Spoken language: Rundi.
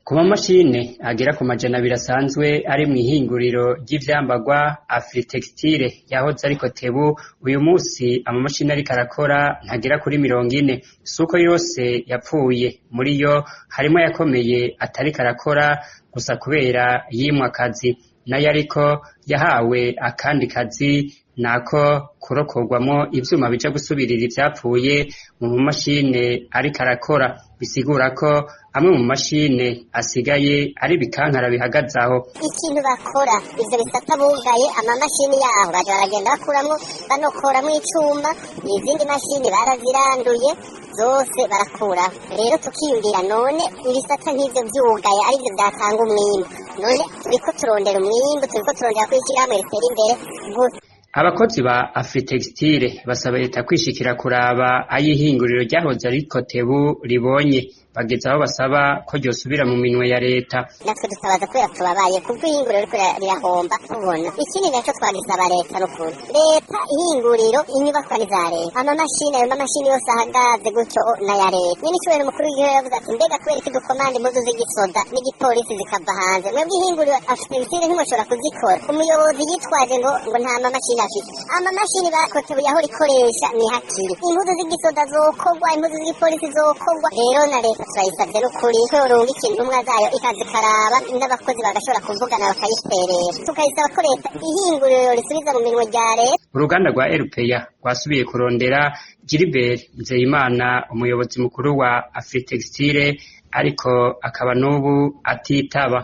Ku mamashine agera ku majana abiri asanzwe ari mw'ihinguriro ry'ivyambagwa Afritextile yahoze ariko Tebu, uyu musi amamashini ariko arakora ntagera kuri 40. Suko yose yapfuye, muri yo harimwo yakomeye atariko arakora gusa kubera yimwe akazi, nayo ariko yahawe akandi kazi nako kurokorwamwo ivyuma bija gusubirira ivyapfuye mu mamashine ariko arakora, bisigura ko amwe mu mashine asigaye ari bikankara bihagaze aho. Ikintu bakora ivyo bisata bugaye amamashini yaho baje baragenda bakuramwo banokoramwo icuma, izindi mashini baraziranduye zose barakuraho. Rero tukiyumvira none ibisata nk'ivyo vyugaye arivyo vyatanga umwimbu, none turiko turondera umwimbu, turiko turondera kwishirahamwe ritera imbere gusa. Abakozi ba Afritextile basaba leta kwishikira kuraba ay'ihinguriro ryahoze ariko Tebu ribonye, bageze aho basaba ko ryosubira mu minwe ya leta. Natwe dutabaza kubera tubabaye kubwo ihinguriro riko rirahomba tubona. Ikindi naco twagisaba leta n'ukuri, leta ihinguriro inyubakwa ni za leta, amamashini yose ahagaze gutyo n'aya leta. Nyene icubahiro umukuru w'igihugu yavuze ati mbega kubera iki dukomanda impuzu z'igisoda n'igipolisi zikava hanze, mwebwe ihinguriro Afritextile ntimushobora kuzikora. Umuyobozi yitwaje ngo nta mamashini afite. Amamashini bakotewe yaho rikoresha ni hakiri, impuzu z'igisoda zokorwa, impuzu z'igipolisi zokorwa. Rero na leta turayisavye n'ukuri ko yorunga intumwa zayo ikaza ikaraba n'abakozi bagashobora kuvugana bakayiterera. Tukayisaba ko leta ihinguriro risubiza mu minwe rya leta. Uruganda rwa RPA rwasubiye kurondera Gilbert Nzeyimana, umuyobozi mukuru wa Afritextile, ariko akaba n'ubu atitaba.